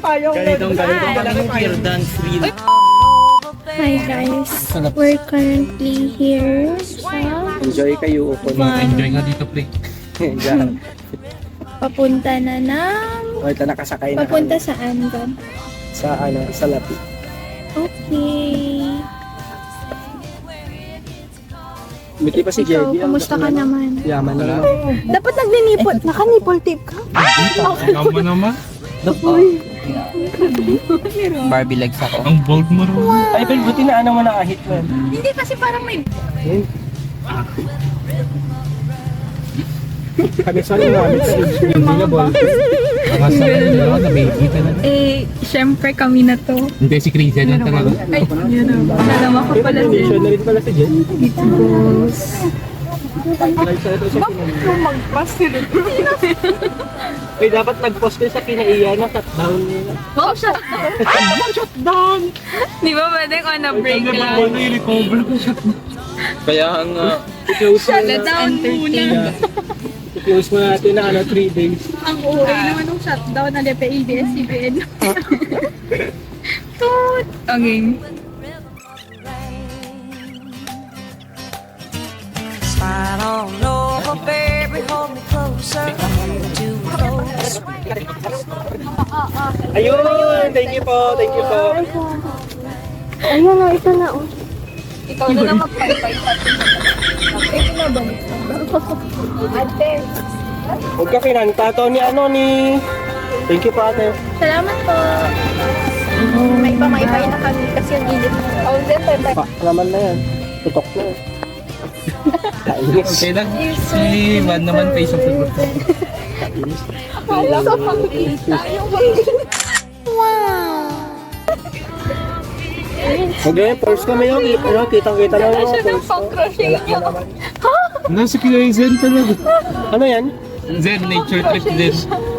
Ganitong malaki pure dance reel. Hi guys, we're currently here sa Enjoy kayo. Enjoy nga dito, pre. Diyan. papunta na ng... O, ito nakasakay na Papunta kami. saan ba? Sa Lapi. Okay. Buti pa si Ikaw, Jerry. kumusta ka naman? Yaman na. Dapat nagninipot. Naka-nipple tape ka? Ikaw mo naman. Barbie legs ako. Ang bold mo rin. Ay, pero buti na ano mo nakahit mo. Hindi kasi parang may... Kami sa namin sa Yung mga ba? Nakasakay na na baby ka na. Syempre kami na to. Hindi, si Christian lang talaga. Ay, yun o. Nalama ko pala Donation na rin pala si Jen. Mag-pass sila. Ay, dapat nag-post kayo sa kinaiya na shutdown nila. Wow, shutdown! Di ba pwedeng on a break lang? Ano yung recover ko siya? Kaya nga. Shutdown muna. I-close mo natin na 3 days. Ang uwi naman ng shutdown na DPABS-CBN. Toot! Okay. Smile all over, baby, hold me closer. To close. Ayun! Thank you po! Thank you po! Ayun na, ito na. Oh. Ikaw na lang magpapaypat. Ito na ba? Ate. Huwag ka kinanta to ni... Thank you po ate. Salamat po. May pamaybay na kami kasi yung init. Oh, then, Alaman na yan. Tutok na yan. Okay lang. Si Juan naman face of the group. Wala sa pangkita. Wow! Okay, first kami yung kitang-kita lang yung Siya ng first. pang-crushing niya. Nasa kinain Zen talaga. Ano yan? Zen, nature trip Zen.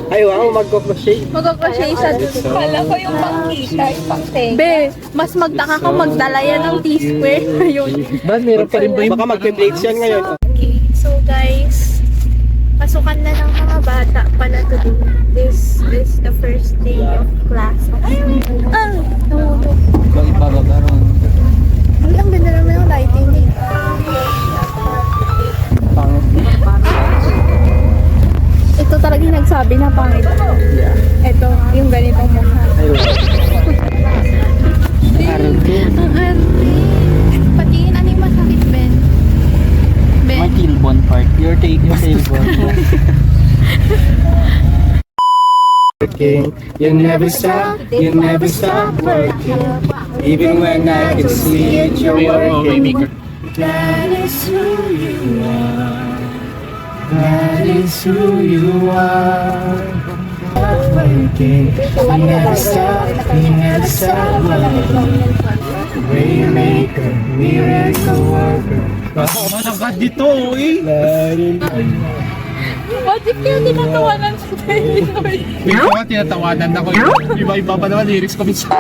Ay wow, mag-crochet. Magkakasya siya dun. Kala ko yung pangkita, yung pang-teng. Be, mas magtaka ka magdala yan ng T-square ngayon. Ba't meron pa rin ba? Baka mag-plates yan ngayon. Okay, so guys, pasukan na ng mga bata pala today. This is the first day of class. Nahulog. Ibabagaron. Ay, ang ganda naman yung lighting eh. Ito talaga yung nagsabi na pangit. Ito, yung ganitong mukha. Ang arte. Patingin, ano yung masakit, Ben? Ben? My tailbone part. Your tailbone. Working, you never stop working. Even when I can see it, you're working. That is who you are. That is who you are. Working, you never stop working. Waymaker, miracle worker. Manangkat dito eh. Bakit kaya tinatawanan sa Lord? Ikaw nga tinatawanan ako yun. Iba-iba pa naman lyrics ko minsan.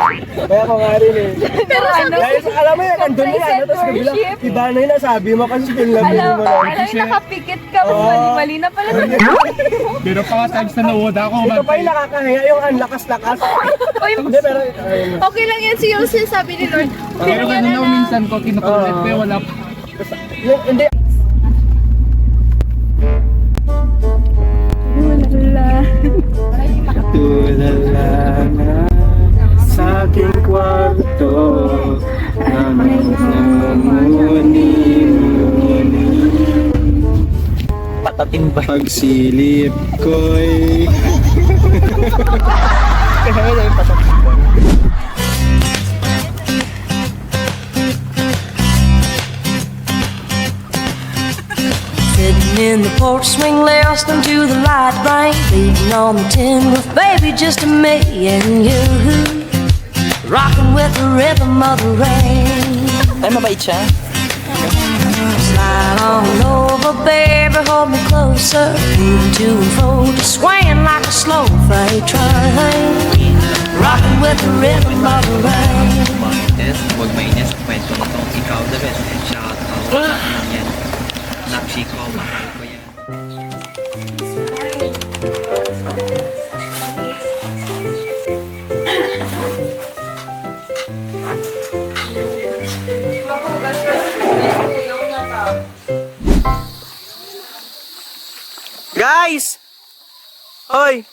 Kaya ko nga rin eh. Pero ano? Dahil alam mo yan, andun na yan. Tapos bigla, iba na yung nasabi mo kasi pinlabi mo lang. Alam, nakapikit ka. Mas mali-mali na pala. Pero pa nga times na nawoda ako. Ito pa yung nakakahiya, yung ang lakas-lakas. Uy, Hindi, pero okay lang yan si Yossi, sabi ni Lord. Pero ganun ako minsan ko, kinukulit ko wala pa. hindi. Tulala na sa aking kwarto na may namuni-muni. Patatin ba? Pagsilip ko'y kaya na yung patatin ba? Sitting in the porch swing, listening to the light rain, beating on the tin roof, baby, just me and you, rocking with the rhythm of the rain. Ay, mabait siya. Slide on over, baby, hold me closer, moving to and fro, just swaying like a slow freight train, rocking with the rhythm of the rain. Huwag mainis, kwento na itong ikaw the best and shout out. Yan. Napsi ko, mahal ko yan. Guys! Hoy!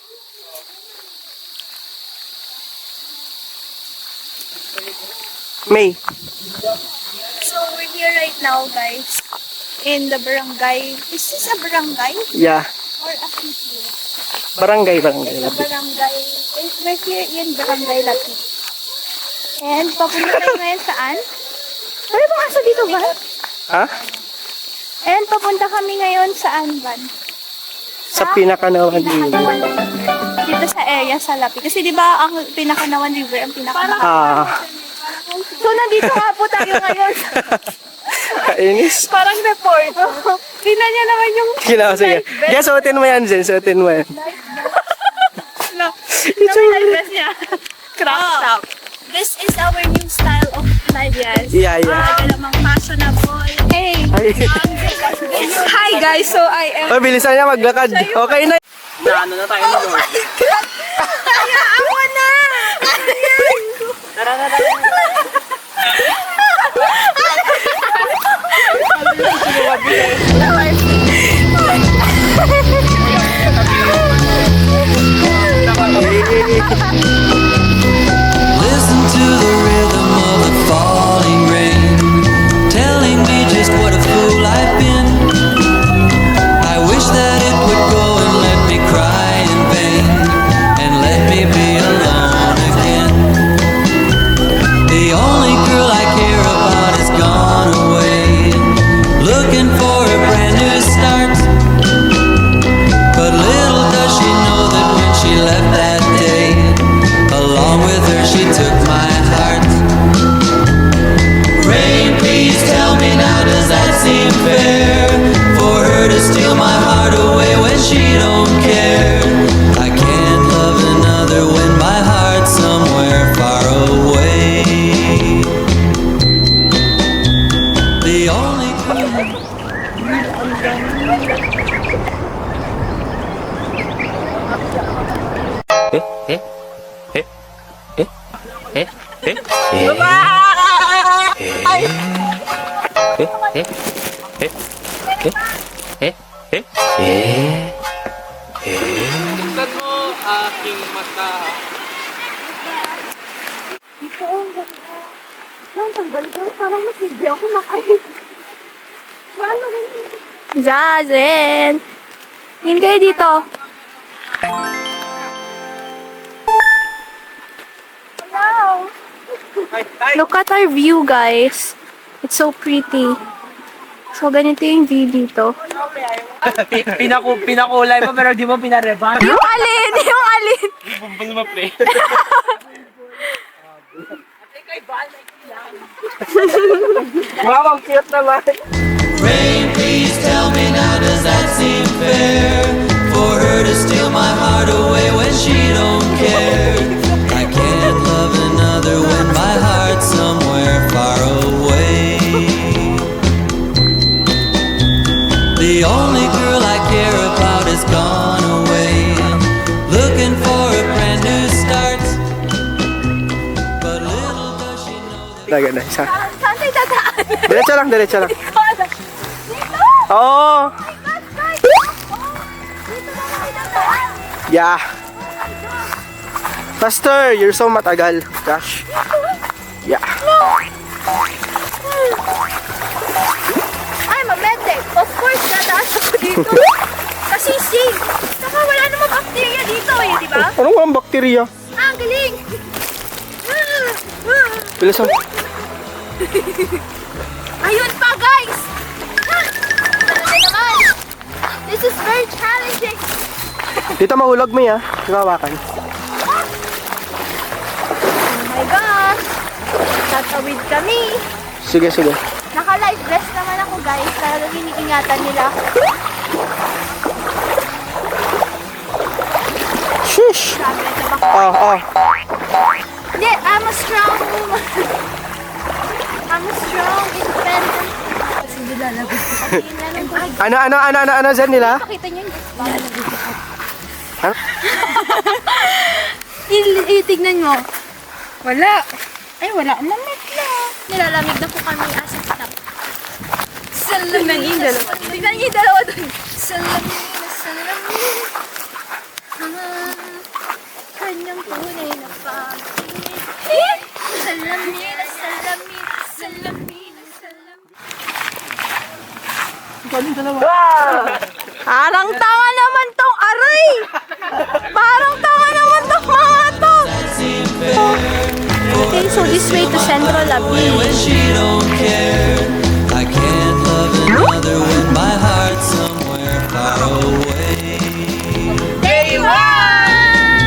May. So we're here right now, guys. In the barangay. Is this a barangay? Yeah. Or a city? Barangay. It's a barangay. We're here in Barangay Lapid. And papunta tayo ngayon saan? Ano ba kaso dito ba? Ha? And papunta kami ngayon saan ba? Sa Pinakanawan River. Dito sa area sa Lapid. Kasi di ba ang Pinakanawan River ang pinakanawan. So nandito nga po tayo ngayon. Kainis. Parang report. Tingnan niya naman yung Sige. Yes, suotin mo yan, Jen. Suotin mo yan. live vest niya. Crop top. This is our new style of live vest. Yeah. Namang fashionable. Hey! Hi guys! So I am... Oh, bilisan niya maglakad. Okay na. Ano na tayo ni Lord? Hayaan mo na! Tara. Listen to the rhythm of the falling rain, telling me just what a fool I've been. I wish that it would go and let me cry in vain, and let me be alone again. The only girl I care about is gone away, looking for a brand new start. But little does she know that when she left that day, along with her she took my heart. Rain, please tell me now, does that seem fair? For her to steal my heart away when she don't care. I can't love another when my heart's somewhere far away. The only Tingnan mo aking mata. Ito ang ganda. Ang tanggal ko. Parang masibig ako makain. Paano rin? Zazen! Tingin kayo dito. Hello! Look at our view, guys. It's so pretty. So, ganito yung view dito. Pinakulay mo pero di mo pinareban. Yung alin! Yung alin! Bumbal mo, pre. Wow, ang cute naman. Rain, please tell me now, does that seem fair? For her to steal my heart away when she don't care. I can't love another when my heart's somewhere far away. The only girl I care about is gone away, looking for a brand new start. But little does she know that Dagan na, isa. Saan tayo dadaan? Diretso lang. Dito! Oo. Guys! Dito na tayo dadaan! Yeah. Faster, you're so matagal. Gosh. Yeah. I'm a medic. Of course, dadaas ako dito. Kasi safe. Saka wala namang bacteria dito eh, di ba? Anong walang bakterya? Ah, ang galing! Bilisan. Ayun pa, guys! Ano na naman? This is very challenging. Dito mahulog mo ya. Kawakan. Oh my gosh! Tatawid kami. Sige. Naka-life vest naman ako, guys. Talagang iniingatan nila ako. Shush. Grabe, diba? Oh. Hindi, I'm a strong independent. Kasi nilalagod ko kasi yun lang yung bag. Ano Zen nila? Pakita niyo yung bag. Ha? Itignan mo. Wala. Ay, wala. Mamit na. Nilalamig na po kami as of now. So, Salamin. Yung dalawa. Tignan niyo yung dalawa dun. Salamin. Kanyang tunay na pag-ibig. Salamin. Parang tanga naman tong aray! Parang tanga naman tong mga to! Okay, so this way to Central Labi. When she don't care, I can't love another with my heart somewhere far away. Day one!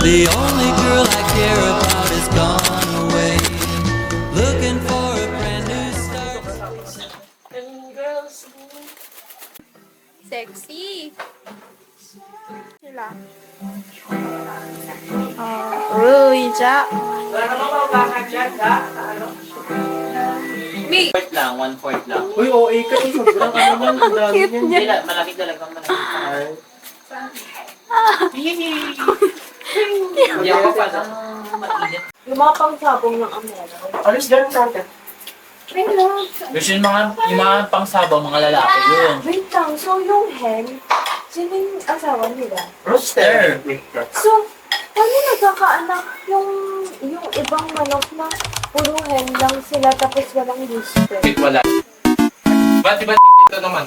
The only girl I care about is gone away. Looking for a brand new start. Sexy! Sila. Uy, ja. Fourth lang, 1/4 lang. Uy, OA ka eh. Sobrang ano man. Ang dami Cute niyan. niya. Hindi, malaki talagang malaki. Hindi ako pa mainit. Yung mga pangsabong ng amela. Alis dyan, Santa. Gusto yung mga pangsabang mga lalaki yun. Wait lang, so yung hen, sino yung asawa nila? Rooster. So, paano nagkakaanak yung ibang manok na puro hen lang sila tapos walang rooster? Wala. Ba't iba dito naman?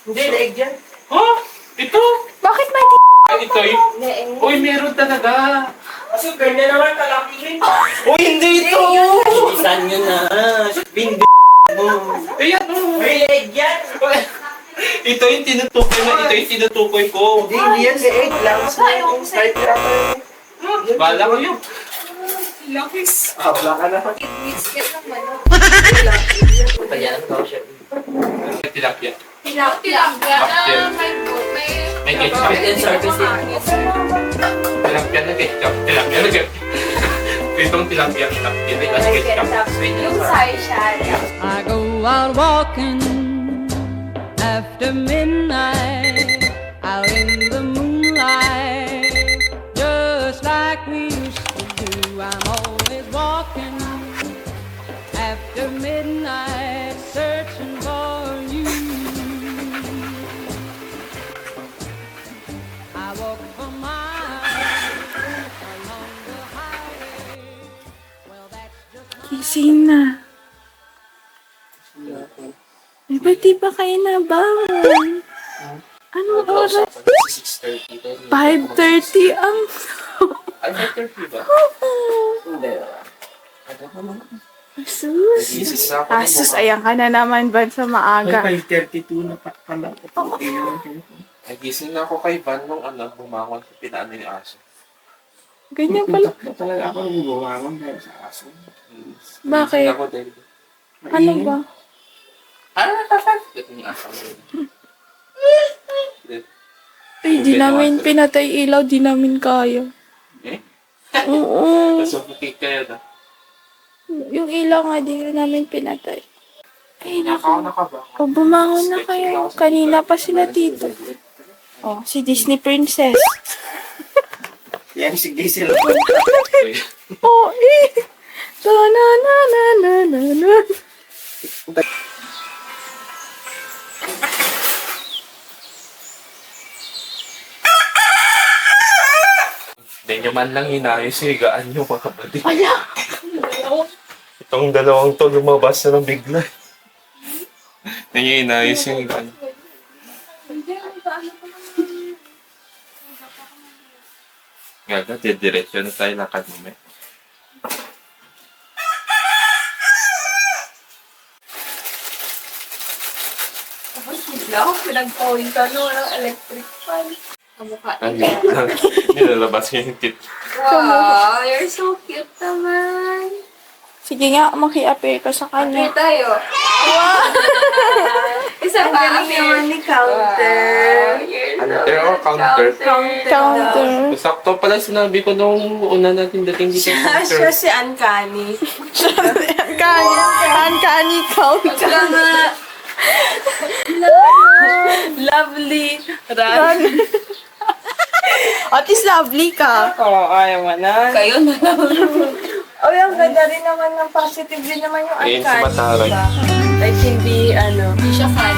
Hindi, leeg yan. Oh, ito. Bakit may Ay, ito eh. leeg? Uy, meron talaga. Kasi ganyan naman kalaki rin. Uy, hindi ito. Isan nyo na. Bing Ayan, oh. May leeg yan. Ito yung tinutukoy mo. Ito yung tinutukoy ko. Hindi yan, leeg lang. Strike yata yun. Bala ko yun. Habla ka na. Pagyan ko siya. Tilapia. Tilapia. May ketchup. And service din. Tilapia na ketchup. Tilapia na ketchup. Itong tilapia. Tilapia na ketchup. Yung Saishan. I go out walking after midnight, out in the moonlight, just like we used to do. I'm always walking after midnight, searching for you. I walk for miles along the highway. Well, that's just my Gising na. Eh, ba't di ba kayo nabangon? Anong oras? 6:30. 5:30 ang... Ay, 5:30 ba? Asus. Asus, ayan ka na naman ba sa maaga? 5:32 na pala. Nagising na ako kay Van nung bumangon sa pinaan ni Aso. Ganyan pala. Talaga ako nung bumangon dahil sa aso. Bakit? Nagising ako dahil. Ano ba? Ito yung Aso. Ay, di namin pinatay ilaw, di namin kaya. Eh? Oo. Nasuffocate kayo na. Yung ilaw nga, di namin pinatay. Ay, naku. Nakaba. O, bumangon na kayo. Kanina pa sila dito. Oh, si Disney Princess. Yan, sige sila. Oh, eh. Ta-na-na-na-na-na-na. Hindi nyo man lang inayos yung higaan nyo mga kapatid. Wala. Itong dalawang to lumabas na ng bigla. Hindi nyo inayos yung higaan. Gaga, diretso na tayo lakad mo. Pinag-point ka no, ng electric fan. Kamukha Ano? Nilalabas yung tit. Wow, you're so cute naman. Sige nga, maki-appear ka sa kanya. Appear tayo. Wow! Isa pa, appear. ni Counter. Pero counter. Counter. Sakto pala sinabi ko nung una natin dating dito. Siya si Uncanny. Uncanny Counter. Lovely. Run. At least lovely ka. Oo, ayaw mo na. Kayo na lang. Oh, yung ganda rin naman ng positive din naman yung Ayun, Uncanny. si Mataray. Diba? Like, hindi siya fan.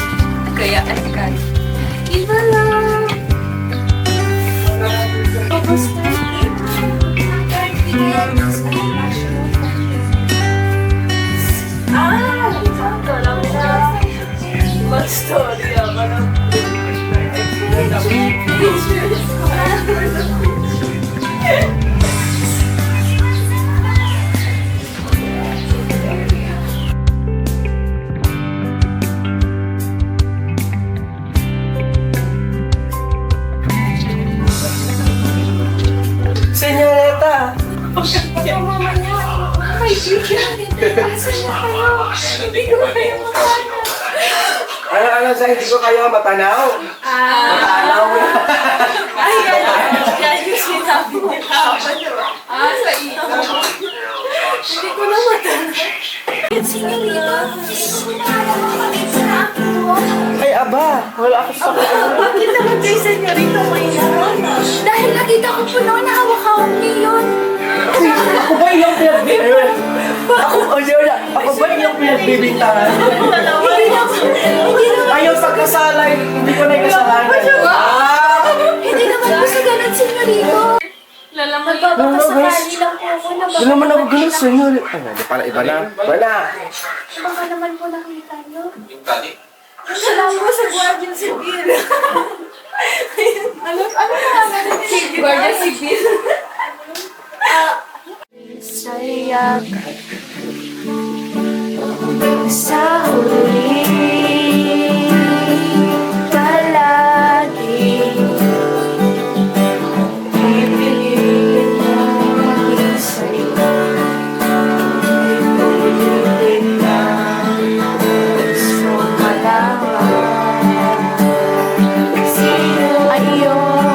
Kaya Uncanny. Iba lang. August 30. Sakto lang siya. Mag-story ako ng Senyorita! Ano, sa hindi ko kayo matanaw? Matanaw. Yan yung sinabi nila. Sa iyo. Hindi ko na matanong. Ay, aba! Wala ako sa Bakit naman kay senyorita may dahil nakita ko po noon na hawak-hawak niyo yun. Ako ba yung pinagbibintangan? Ako ba yung pinagbibintangan? Ayaw pagkasalay, hindi ko na yung kasalanan. Hindi naman po sa ganun, senyorito. Lalaman yun. Nagpapasakali lang po ako na Hindi naman ako ganun, senyor. Ay, hindi pala iba na. Wala. baka naman po nakita niyo. Yung tali. Salamat po sa Guardian Civil. Ano na Guardia Civil. Sayak sa huli palagi pipiliin mo maging sa'yo pipiliin na gusto malaman sino ayoko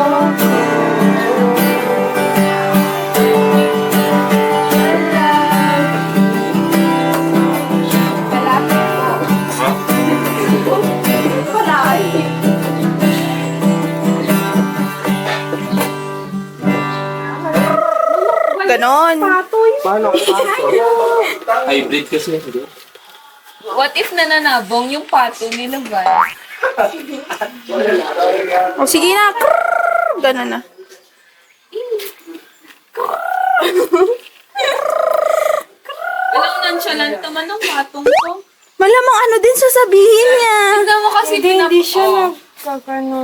ganon. Paano ako Hybrid kasi. Hindi. What if nananabong yung pato nila ba? O sige na. Ganon na. Walang nonchalant naman ng patong ko. Malamang ano din sasabihin niya. Tignan mo kasi Hindi siya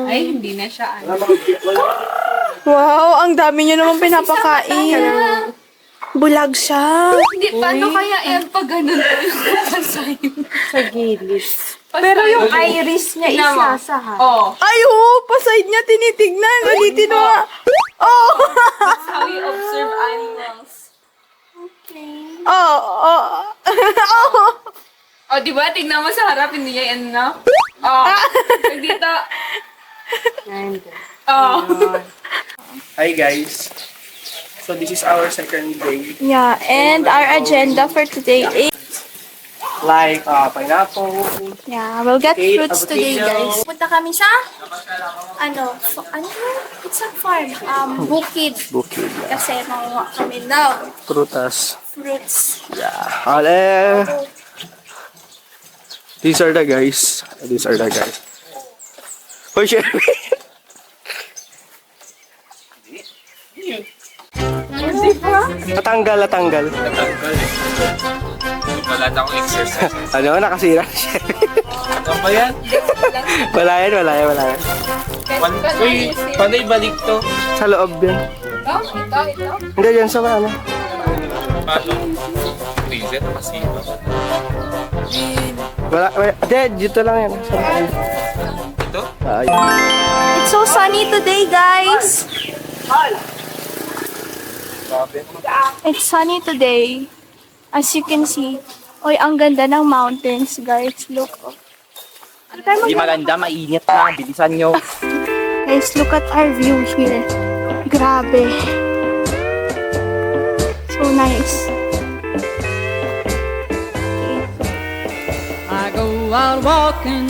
Ay, hindi na siya. Wow, ang dami niyo naman pinapakain. Bulag siya. Hindi, paano kaya yan pag ganun ko yung pasahin? Sa gilid. Pero yung iris niya isa ha. Oh, Ay, paside niya tinitignan. Ulitin mo. Oh. how you observe animals. Oh. Oh, di ba? Tignan mo sa harap, hindi niya yan, no? Oh, pag dito. Oh. Hi guys. So this is our second day. Yeah, and our agenda for today is Like pineapple. yeah, we'll get Eight fruits today, avocado. guys. Punta kami sa it's a farm, bukid. Bukid. Kasi makuha kami ng Prutas. fruits. Yeah. Ale. These are the guys. Oh, shit. Natanggal. Natanggal. Wala na akong exercise. Ano, nakasira siya. Ano ba yan? Wala yan. Uy, paano ibalik to? Sa loob yan. Ito. Hindi, dyan sa ano. Paano? Freezer kasi. Wala. Hindi, dito lang yan. Sa loob. Ito? Ay. It's so sunny today, guys. It's sunny today. As you can see. Oy, ang ganda ng mountains, guys. Look. Hindi maganda, mainit na. Bilisan nyo. Guys, look at our view here. Grabe. So nice. I go out walking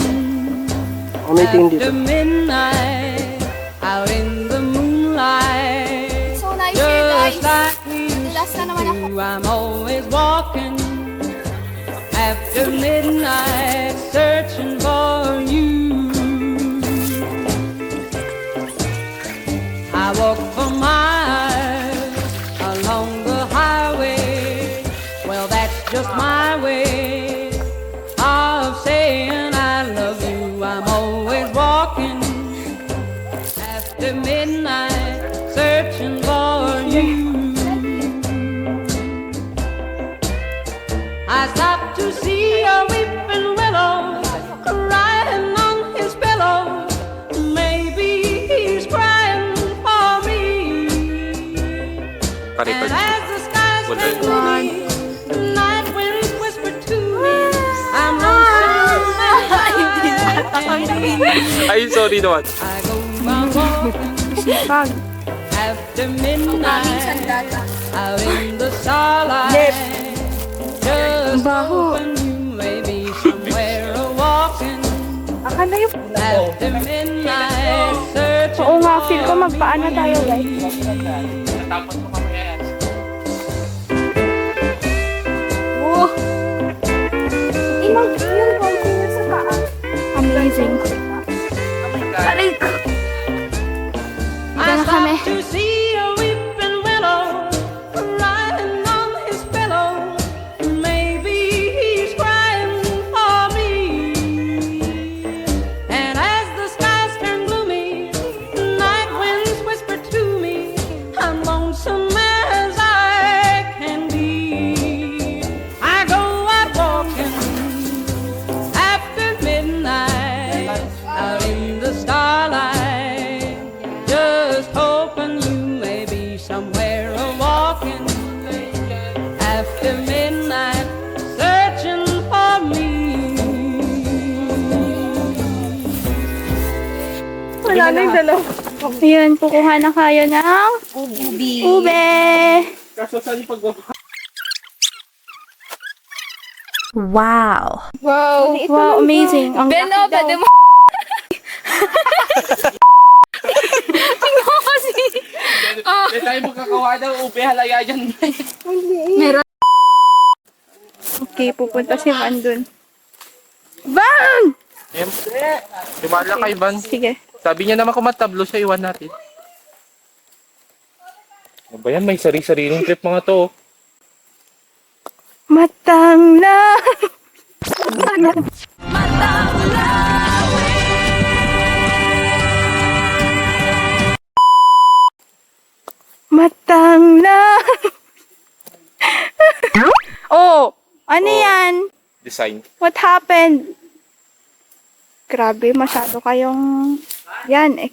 Oh, may tingin dito. after midnight, out in the moonlight, So nice here, guys. just like we Last na naman you, I'm always walking after midnight, searching for you. I walk for miles along the highway. Well, that's just my way of saying I love you. I'm always walking after midnight, searching for you. I stopped to see a weeping willow crying on his pillow. Maybe he's crying for me. And as the skies turn gloomy, the night winds whisper to me, I'm lonesome and I can't be. Ay, sorry naman. I go my walking after midnight, out in the starlight. Just hoping you may be somewhere walking Akala yung... after midnight, searching Oo nga, feel ko magpaano tayo, guys. Natapos mo mamaya yan. Oh! Yung konti na sa paa. Amazing. Balik! Ito na kami. to see a weeping willow crying on his pillow. Maybe he's crying for me. And as the skies turn gloomy, night winds whisper to me, I'm lonesome as I can be. I go out walking after midnight, out in the starlight, just hoping you may be somewhere walking after midnight, searching for me. Wala na yung dalawa. Ayan, kukuha na kayo ng ube. Wow. Wow, amazing. Ang Ben, laki daw. pwede mo. Hindi tayo magkakawa ng ube, halaya dyan. Okay, pupunta si Van dun. Van! Dumala kay Van. Sige. Sabi niya naman kung matablo siya, iwan natin. Ano ba yan? May sari-sariling trip mga to. Matang na! Matang na! Oh! Ano yan? Design. What happened? Grabe, masyado kayong... Yan eh.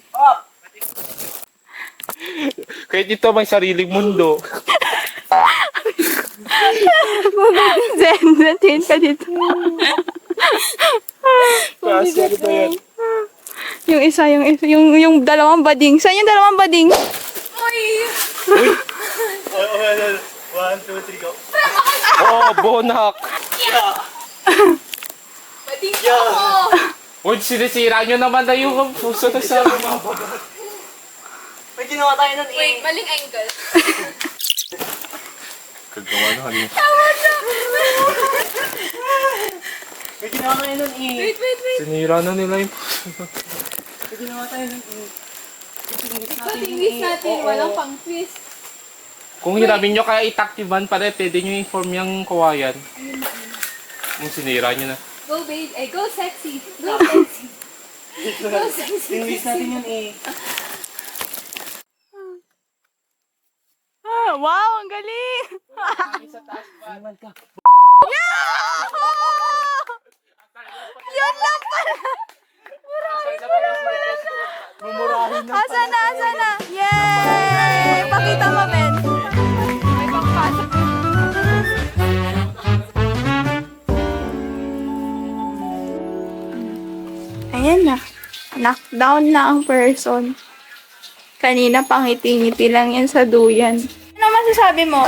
Kahit dito may sariling mundo. Zen, natin ka dito. Kasi ano ba yan? Yung dalawang bading. Saan yung dalawang bading? Oh, bonak! Pwede ako. Uy, sinisira nyo naman na yung puso na sa... May ginawa tayo nun Wait, maling angle. Kagawa na kanina. May ginawa tayo nun Wait. Sinira na nila yung May ginawa tayo nun Patingis natin, walang pang-quiz. Kung hiramin nyo kaya itaktivan para pwede nyo inform yung kawayan. Kung sinira nyo na. Go, babe. Eh, go sexy. Go sexy. Go sexy. English natin yun Wow, ang galing! Yun lang pala! Mumurahin na. Asa na? Yay! Pakita mo, Ben. May pangpasok. Ayan na. Knockdown na ang person. Kanina pangiti-ngiti lang yan sa duyan. Ano masasabi mo?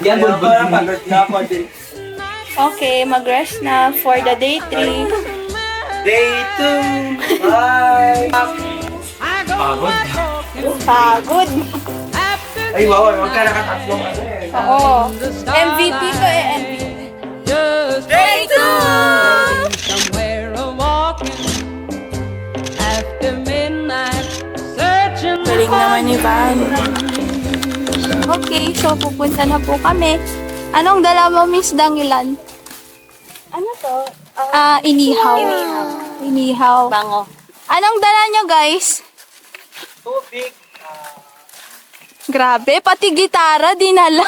Yan, parang pagod na ako din. Okay, mag-rest na for the day 3. Day 2. Bye. I go Pagod. out walking Pagod. after Ay, wow, huwag ka nakatatlong ano eh. Oo. MVP ko eh, MVP. Just Ready to! somewhere walking after midnight, searching Galing naman ni Van. Okay, so pupunta na po kami. Anong dala mo, Miss Dangilan? Ano to? Inihaw. Inihaw. Bango. Anong dala nyo, guys? Tubig. Grabe, pati gitara dinala.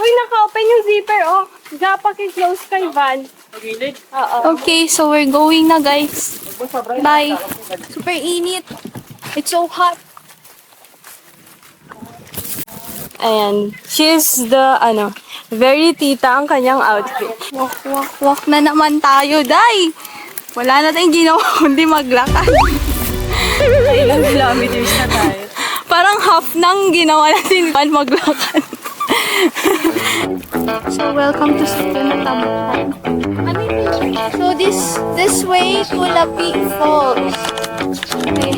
Uy, naka-open yung zipper, oh. Paki-close kay Van. Oo. Okay, so we're going na, guys. Bye. Super init. It's so hot. Ayan. She's the, very tita ang kanyang outfit. Walk na naman tayo, day. Wala na tayong ginawa, kundi maglakad. Ilang kilometers na tayo. Parang half nang ginawa natin maglakad. So, welcome to Sitio na Tamukan. So, this way to Lapi Falls. Okay.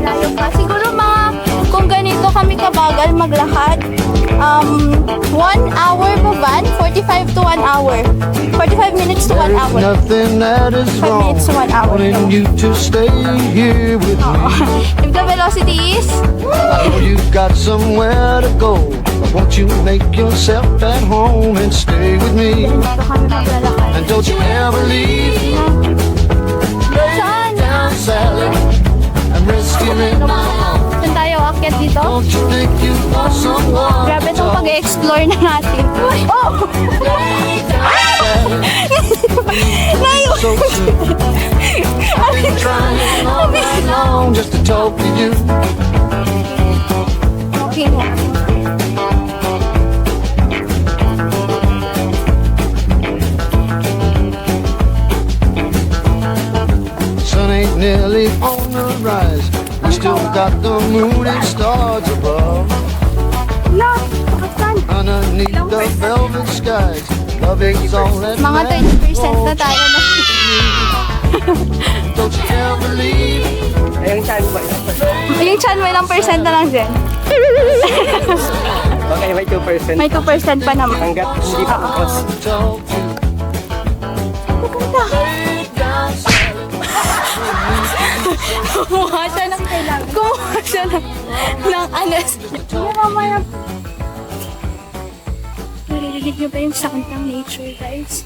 Layo pa. Siguro kung ganito kami kabagal maglakad, 1 hour pa van, 45 to 1 hour. 45 minutes to 1 hour. Nothing that is 5 wrong. minutes to 1 hour. Wanting you to stay here with me. If the velocity is, I know you've got somewhere to go. Won't you make yourself at home and stay with me? dito kami maglalakad. And don't you ever leave. Saan? Down, Sally. I'm rescuing my arms. Saan tayo aakyat dito? Don't you think you want someone? Grabe itong pag-explore na natin. Oh! Layo! So soon. I've been trying all night long just to talk to you. Okay. Sun ain't nearly on the rise. We still got the moon and stars above. Underneath the velvet skies, loving's all that Mga 30% na tayo na. Don't you ever leave. Ayun siya, ba? Yung chan mo ilang percent na lang dyan. Okay, may 2%. May 2% pa naman. Hanggat hindi pa tapos. Talk to Kumuha siya ng anas. Mamaya. Naririnig niyo ba yung sound ng nature, guys?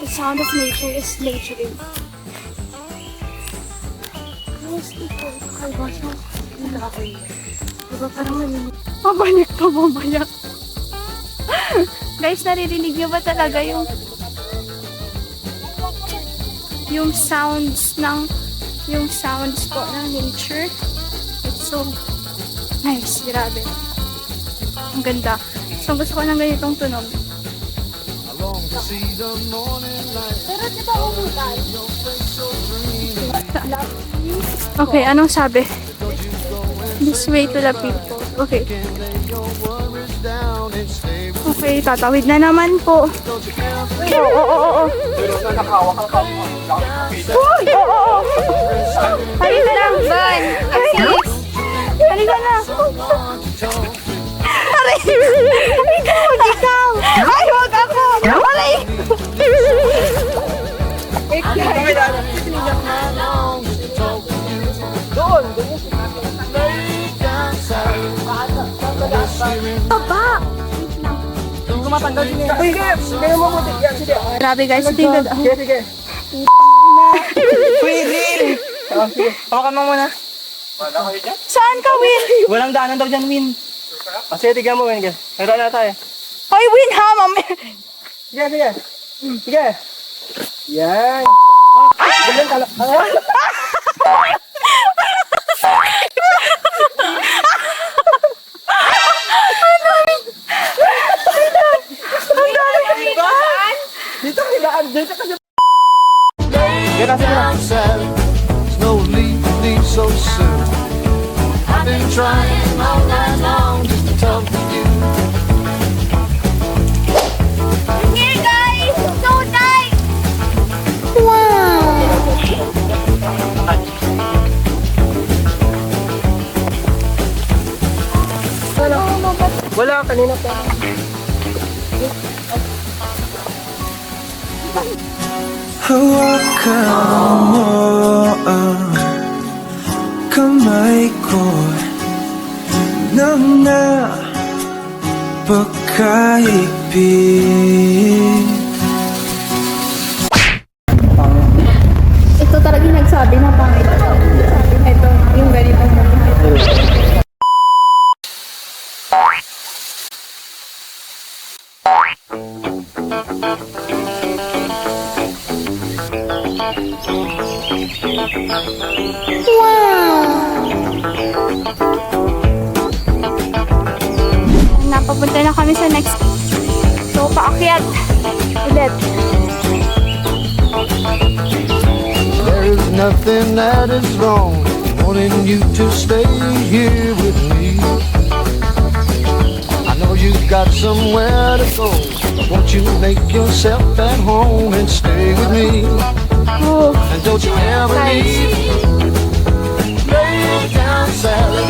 The sound of nature is naturing. Diba parang mabalik pa mamaya. Guys, naririnig niyo ba talaga yung sounds po ng nature? It's so nice, grabe. Ang ganda. So, gusto ko ng ganitong tunog. Pero di ba umulan? Okay, anong sabi? This way to the people. Okay. Okay, tatawid na naman po. Oo. Uy! Oo! Halika lang, Van. Halika na. Aray! Halika, huwag ikaw. Ay, huwag ako. Aray! Baba! Sige mo mo. Sige. Grabe guys, tingnan. Sige. Will! Sige, hawakan mo muna. Saan ka, Win? Walang daanan daw dyan, Win. Sige, tignan mo, Win. Meron na tayo. Hoy, Win ha, mami. Sige. Sige. Yan. Ganyan ka lang. Dito kailangan. Dito kasi. down, Sally. There's no leave so soon. I've been trying all night long just to talk to you. Here guys, so Wala, kanina pa. Hawakan mo ang kamay ko nang napakaibig. Ito talaga yung nagsabi na pangit. Ito, yung ganito mo. Napapunta na kami sa next. So, paakyat. Ulit. There is nothing that is wrong wanting you to stay here with me. I know you've got somewhere to go. Won't you make yourself at home and stay with me? Oh, And don't you ever leave. Lay down, Sally,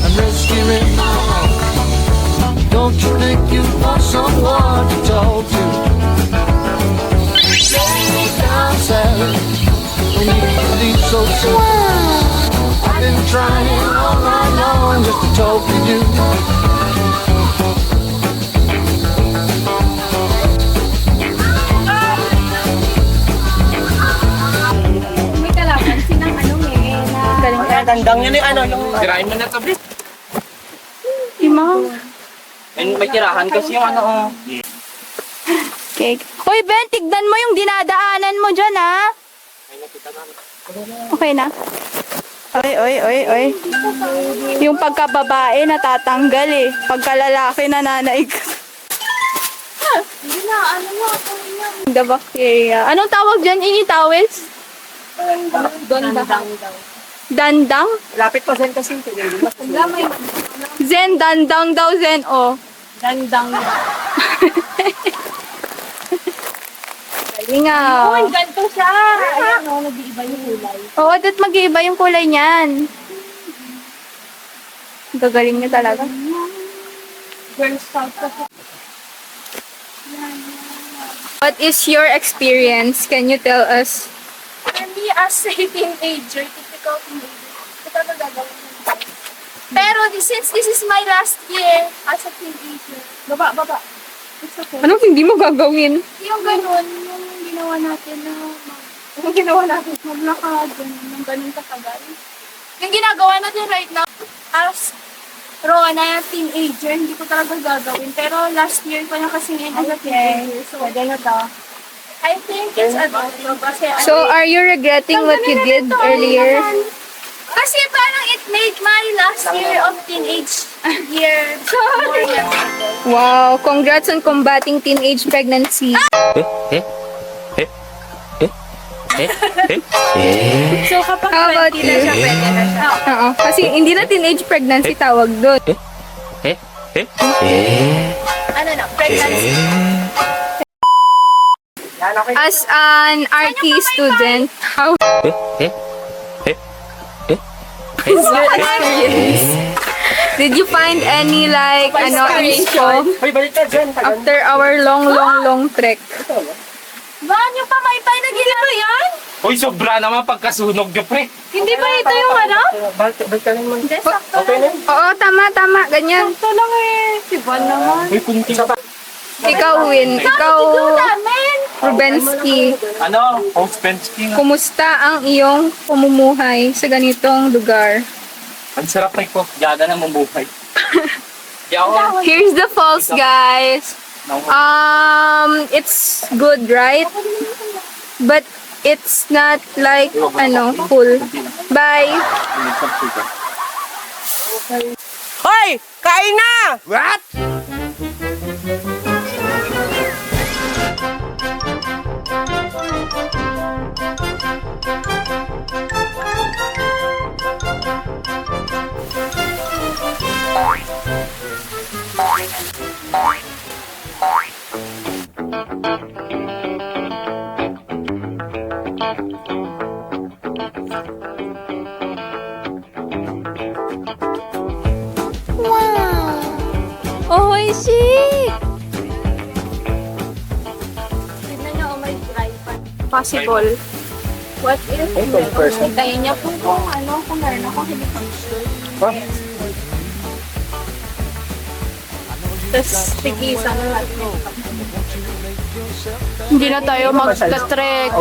and rest here in my arms. Don't you think you want someone to talk to? Lay down, Sally, when you leave so soon. I've been trying all night long just to talk to you. may kalaban sinang ano na galing ka. Tandang yun yung ano, yung... Tirahin mo na to, Brit. Imang. May tirahan kasi yung ano, Cake. Hoy, Ben, tignan mo yung dinadaanan mo dyan, ha? Okay na. Oy. Yung pagkababae natatanggal eh. Pagkalalaki nananaig. Hindi na, ano mo, the bacteria. Anong tawag dyan, Tawis? Dandang? Lapit pa Zen kasi. Zen, dandang daw, Zen, oh. Dandang. Galing ah. Oh, ganito siya. Ayan o, nag-iiba yung kulay. Oo, dat mag-iiba yung kulay niyan. Gagaling niya talaga. Girl scout kasi. What is your experience? Can you tell us? For me, as a teenager, typical teenager, ito na gagawin mo. Pero since this is my last year as a teenager, baba. It's okay. Anong hindi mo gagawin? Yung ganun, yung ginawa natin na maglakad, yung ganun katagal. Yung ginagawa natin right now, as Rona, teenager, hindi ko talaga gagawin. Pero last year ko na kasi ngayon as a teenager. So, I think it's adult. Kasi So, are you regretting what you did earlier? kasi parang it made my last year of teenage year more memorable. Wow, congrats on combating teenage pregnancy. So kapag How about 20 na you? siya, pwede na siya. Oo, kasi hindi na teenage pregnancy tawag doon. Ano na, pregnancy. As an RT student, how is your experience? Did you find any like info Hoy, balik ka Zen. after our long trek? Van, yung pamaypay na ginawa yan? Uy, sobra naman pagkasunog nyo, pre. Hindi ba ito yung ano? Balik ka rin mo. Hindi, sakto Okay na. lang. Oo, tama, ganyan. Sakto lang eh. Si Van naman. Uy, kunti. Ikaw, Win. Ikaw, Namin! Rubensky. Ano? Ospensky nga. Kumusta ang iyong pamumuhay sa ganitong lugar? Ang sarap na ito. Yaga na mabuhay. Yaw. Here's the falls, guys. It's good, right? But it's not like, full. Bye! Hoy! Kain na! What? Beshi! Tignan niyo, oh, may dry pa. Possible. What if, hintayin niya po kung meron akong helicopter. Tapos, tigisan na natin. Hindi na tayo mag-trek.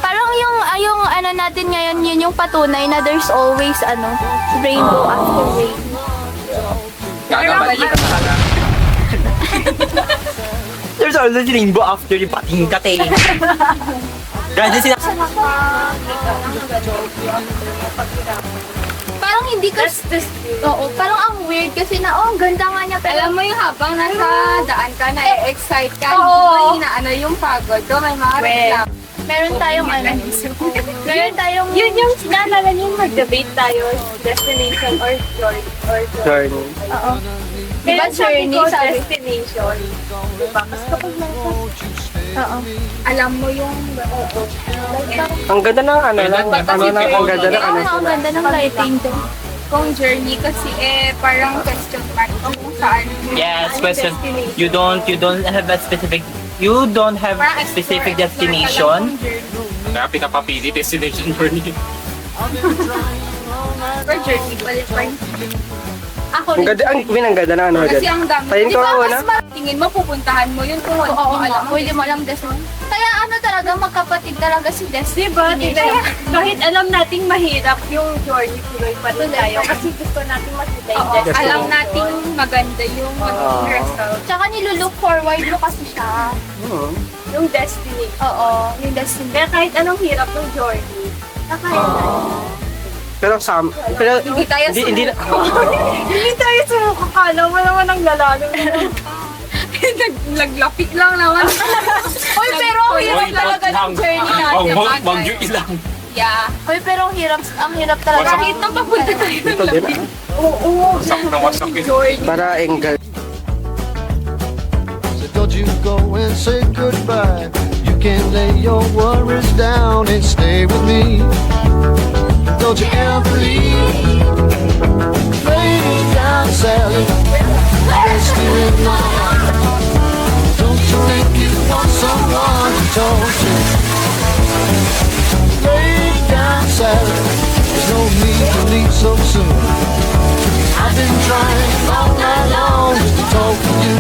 Parang yung ano natin ngayon, yun yung patunay na there's always rainbow after rain. Gagabali ka talaga. There's always rainbow after yung pating kate. Ganyan sila. Parang hindi ka oo, parang ang weird kasi na ang ganda nga niya, pero Alam mo yung habang nasa daan ka, na-excite ka, Oo. hindi mo inaano yung pagod. Do, may mga reklamo. meron tayong meron tayong yun yung naalala niyo mag-debate tayo destination or journey. Oo. Diba journey sa destination? Diba? Mas kapag oo. Alam mo yung, Ang ganda ng ang ganda ng Ang ganda ng lighting doon. kung journey kasi parang question mark kung saan. Yes, ano question. destination. You don't have a specific Parang specific explore destination. ka lang yung journey. Kaya pinapapili destination journey. Or journey pala pa. Ako Ang ganda, ang ganda ng Kasi ang dami. Tayin ko ako na. Tingin mo, pupuntahan mo yun kung Oo, mo alam mo. hindi mo alam destination. Kaya talaga, magkapatid talaga si destination. Kahit alam nating mahirap yung journey, tuloy pa rin tayo. Kasi gusto natin makita yung destination. Alam nating maganda yung result. Tsaka nilulook forward mo kasi siya. Yung destiny. Oo, yung destination. Kaya kahit anong hirap ng journey, Pero hindi tayo hindi Hindi tayo sumuko. Kala mo naman ang lalalim. Naglapik lang naman. Uy, pero ang hirap talaga ng journey natin. Wag yung ilang. Yeah. Uy, pero ang hirap talaga. Kahit nang papunta tayo ng Ito din. lapik. Oo. Wasak na wasak eh. Journey. Para enggal. So don't you go and say goodbye. You can lay your worries down and stay with me. Don't you ever leave. Lay me down, Sally. Rescue in my arms. Don't you think you want someone to talk to? Lay down, Sally. There's no need to leave so soon. I've been trying all night long just to talk to you.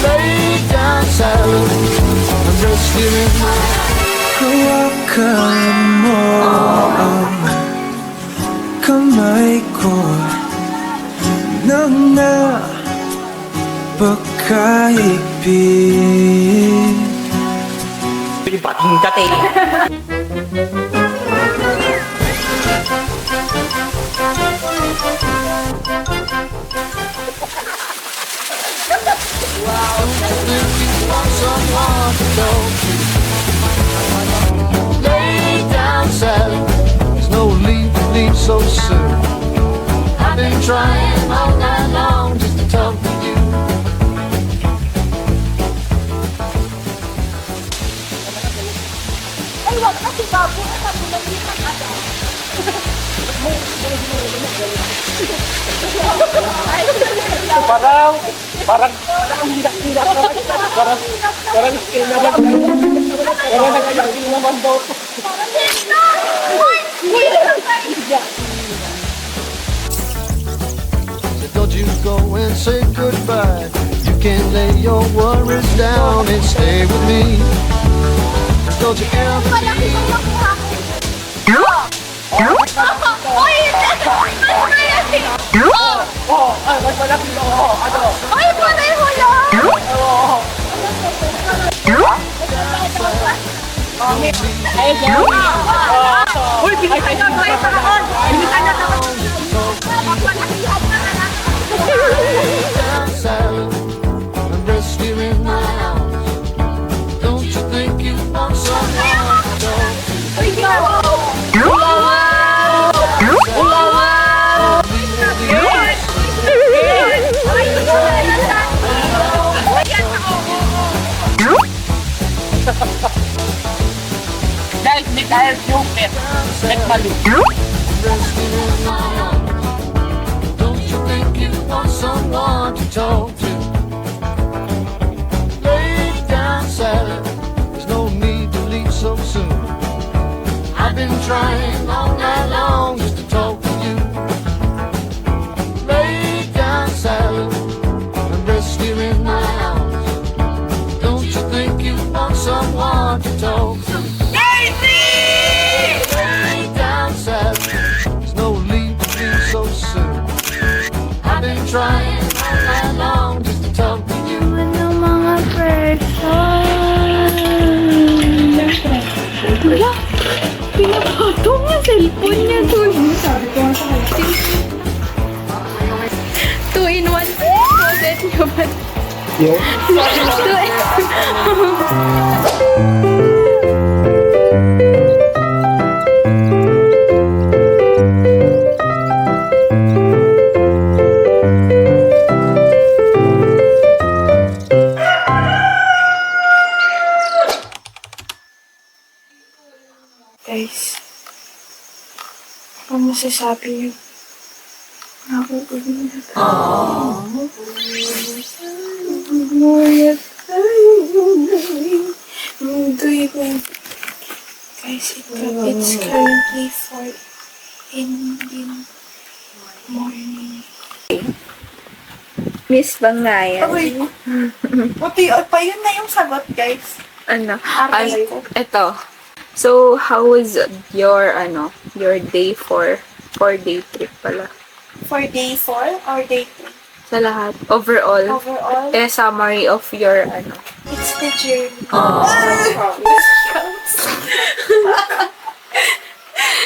Lay down, Sally. I'm rescuing in my arms. Hawakan mo ang kamay ko nang napakaigpit. Yung pating kate. Someone to talk to. Lay down, Sally. There's no need to leave so soon. I've been trying all night long just to talk to you. Ay, wag na si Babu. Nabulan din ang So don't you go and say goodbye. You can lay your worries down and stay with me. Don't you ever malaki leave. kang makuha ko. Uy, Uy, pareho lang! Uy, pinatay na tayo sa laon! Down, Sally. I'm rescuing my arms. Don't you think you want someone to talk to? Dahil super. Nagmalu. rescuing my arms. Don't you think you want someone to talk to? Lay down, Sally. There's no need to leave so soon. I've been trying all night long just to talk to you. Lay down, Sally. I'm rescuing my arms. Don't you think you want someone to talk to? Lay down, Sally. There's no need to leave so soon. I've been trying all night long just to talk to you. Ano mga person? Wala. Pinapatong niya cellphone niya dun. Sabi ko nga sa kanya. 2-in-1 closet niyo ba? Yung? 2-in-1. Guys, ano masasabi niyo? Nakugulat. Nakugulat. Guys, it's currently 4 in the morning. Miss Bangayan. Okay. Buti, pa yun na yung sagot, guys. Ano? Aray ko. Ito. So, how was your, your day 4 day trip pala? For day 4 or day 3? Sa lahat. Overall. Overall, Summary of your, it's the journey.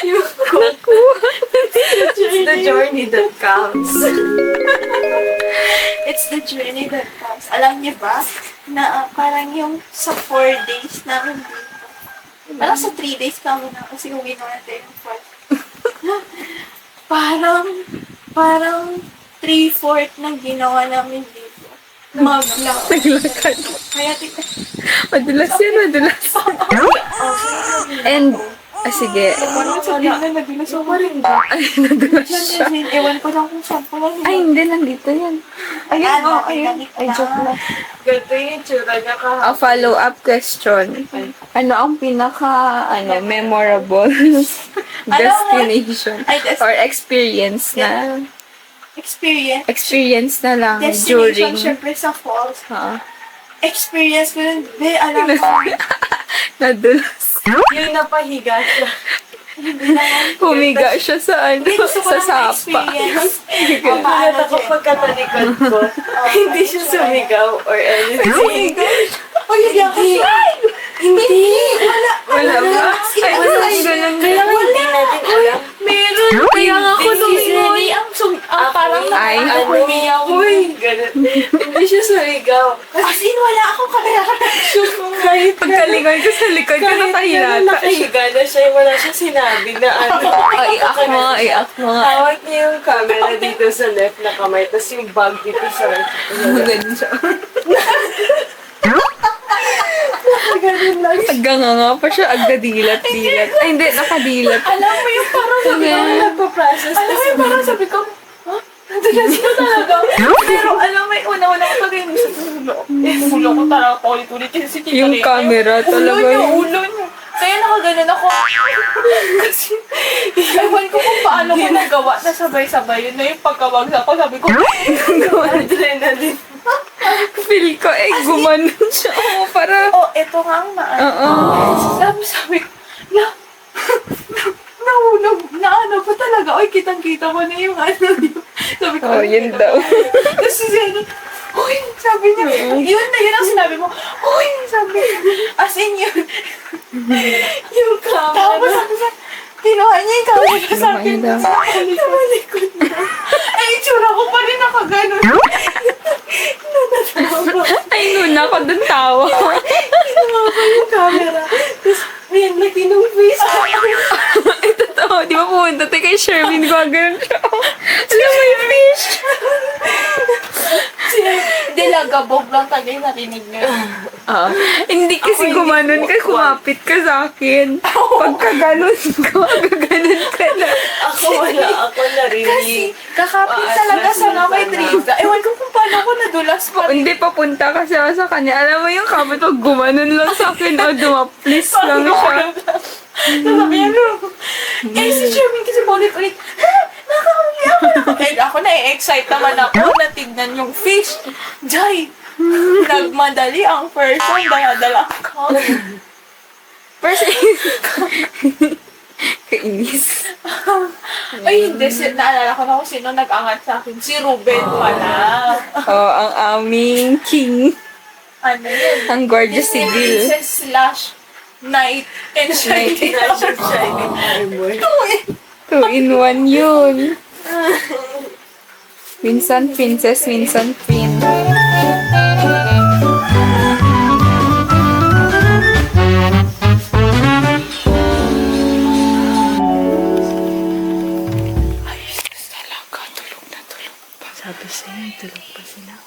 It's the journey that counts. It's the journey that counts. Alam niyo ba, na parang yung sa 4 days namin dito. Parang sa 3 days kami na kasi uwi na natin yung 4. parang 3/4 na ginawa namin dito. Maglakad. Naglakad. Kaya tika. Madulas yan, madulas. And, sige. Parang sabihin na nadulas ako rin. Ay, nadulas siya. Ewan ko lang kung saan po lang. Ay, hindi, nandito yan. Ayun, ayun. Ay, joke lang. Ganito yung tsura niya ka. A follow-up question. Ano ang pinaka, memorable destination or experience na Experience na lang destination, during syempre sa falls. ha, Experience ko nun, alam ko. nadulas. Yung napahiga siya. Humiga siya sa sa sapa. Paano ako pagkatalikod ko. Hindi siya sumigaw or anything. Hindi. Wala ba? Ay, walang ganun. Kaya hindi natin alam. Meron. Kaya nga ako lumingoy. Parang Ay, umiyaw. Hindi siya sumigaw. As in, wala akong kaya-reaction. Kahit pagkalingon ko sa likod ko, nakahilata. Nakahiga na siya, wala siya sinabi na ano. Iak mo. Hawak niya yung camera dito sa left na kamay, tapos yung bag dito sa right. Ganun siya. Aganganga pa siya, agdadilat-dilat. Ay, hindi, nakadilat. Alam mo yung parang sabi ko, Nagpa-process. alam mo yung parang sabi ko, nadulas ko talaga. Pero alam mo yung una-una ko talaga yung sa ulo. Ulo ko talaga ulit-ulit kasi si Tita Yung Rita. camera talaga Ulo niyo. Kaya nakaganon ako. Kasi, ewan ko kung paano ko nagawa na sabay-sabay. Yun na yung pagkawagsa ko. Sabi ko, adrenaline. Feel ko, gumanon siya. Oo, para... Oh, eto nga ang sabi ko, na ba talaga? Oy, kitang-kita ko na yung yun. Sabi ko, yun daw. Tapos siya, sabi niya, yun ang sinabi mo. Sabi niya, as in yun. Yung camera. Tapos sabi niya, kinuha niya yung camera sa akin. Sa malikod niya. Ay, itsura ko pa rin nakaganon. Ay, nuna ako dun tawa. Kinuha ko yung camera. Tapos, may nagtinong face ako. Ay, totoo. Di ba pumunta tayo kay Sherwin ko, ganun siya. Alam mo yung fish. Dilagabog lang talaga yung narinig niya. Hindi kasi gumanon ka, kumapit ka sa akin. Pagka ganon ko, gaganon ka na. Ako nakakapit talaga sa may trigger. Ewan ko kung paano ko nadulas pa. Hindi papunta kasi ako sa kanya. Alam mo yung kapit ko, gumanon lang sa akin o dumaplis lang siya. Sasabihin mo. Eh, si Sherwin kasi paulit-ulit, ha? Nakakahuli ako. And ako na-excite naman ako na tignan yung fish. Jai, nagmadali ang person, dala-dala ko. First kainis. Ay, hindi. Naalala ko na kung sino nag-angat sa akin. Si Ruben pala. Oh, ang aming king. Ano yun? Ang gorgeous Disney civil. Princess / Knight and Shining. Two-in-one yun. Minsan princess, minsan queen. Sabi sa'yo, tulog pa sila.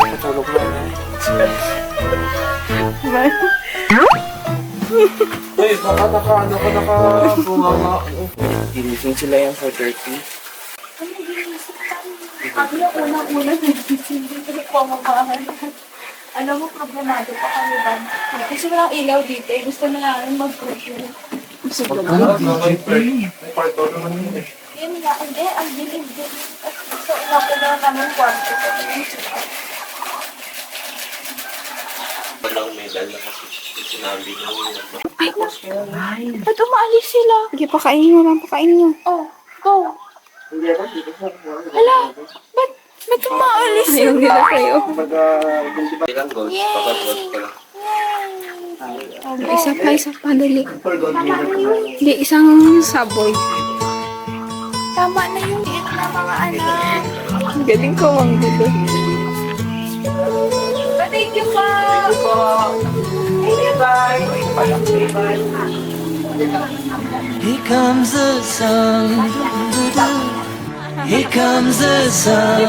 Patulog na na. Ay, nakabunganga. Ginising sila yung 4:30. Ako yung unang-una nagising dito sa pamamahan. Alam mo, problemado pa kami ba? Kasi walang ilaw dito eh. Gusto na namin mag-pressure. Parto naman yun eh. Yun nga, hindi. Ang dilim-dilim. So, inapin na namin kwarto ko. Walang medal na kasi sinabi niya yun. Ba't umaalis sila? Sige, pakainin mo lang, pakainin mo. Oh, go. Hala, ba't umaalis Ayaw nila sa'yo. Ilang goals? Pagka-goals ka lang. Isa pa, dali. Hindi, isang saboy. Tama na yung liit na mga anak. Galing ko, ang gulo. Thank you pa. Here comes the sun. Here comes the sun.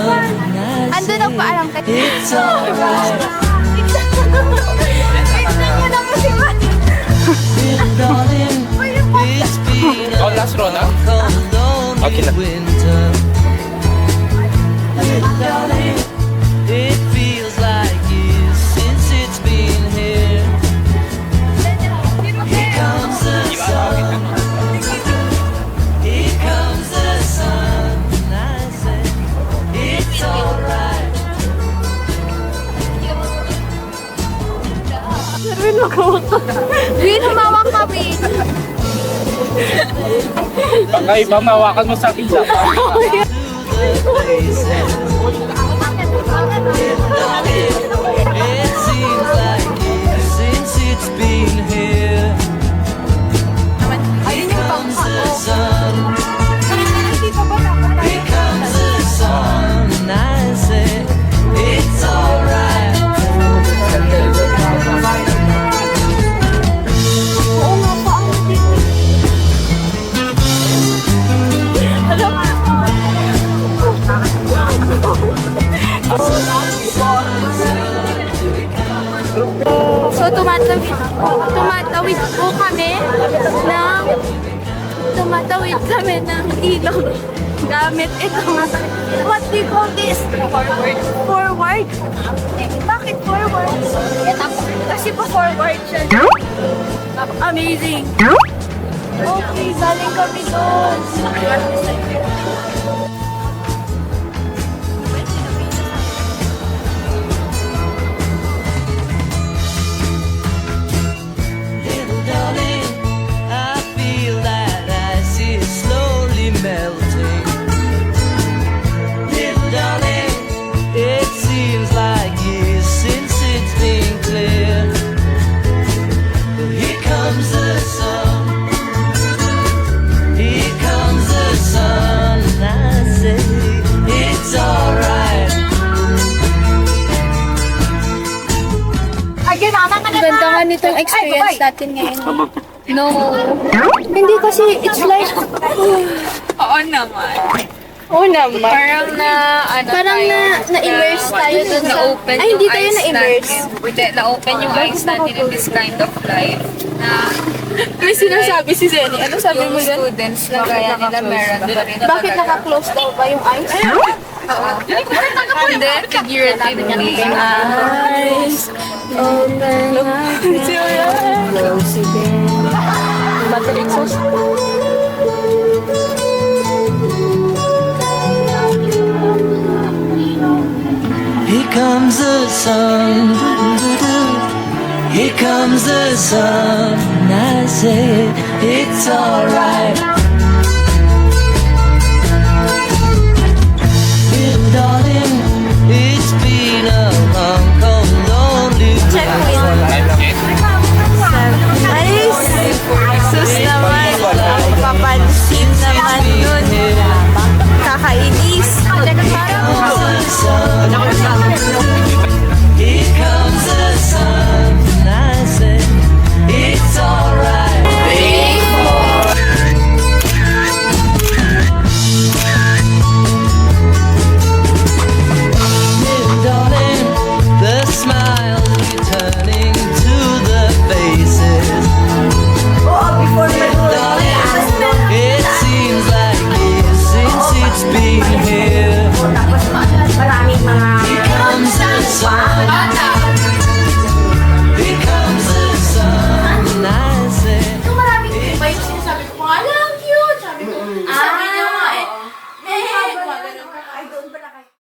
Ando na pa alam ka. It's alright. Darling, it's been a last row na? lonely Okay na. winter. Darling, it feels like years since it's been here. Here comes the sun. Here comes the sun. I say it's alright. Win, humawak kami. Baka iba mawakan mo sa pizza. It seems like years since it's been here. Here comes the sun. Here comes the sun. And I say it's alright. So, tumatawid kami ng ilog gamit itong what do you call this? Forward? Bakit forward? Kasi pa forward siya. Amazing. Okay, galing kami doon. Little darling, I feel that ice is slowly melting. Little darling, it seems like years since it's been clear. But here comes the sun. Here comes the sun, and I say it's alright. Ganda nga nitong experience natin ngayon. No. Hindi kasi, it's like, Oo naman. oo naman. Parang Parang na-immerse tayo dun sa... na-open Ay, hindi yung tayo eyes na-immerse. natin. Hindi, na-open yung eyes natin in this kind of life. Na May sinasabi si Zenny. Ano sabi mo yung yan? students na gaya nila meron pa rin na Bakit naka-close daw ba yung eyes? Hindi, figuratively. Eyes. Open up. Close again. Battery sauce. Here comes the sun. Here comes the sun. I say it's alright.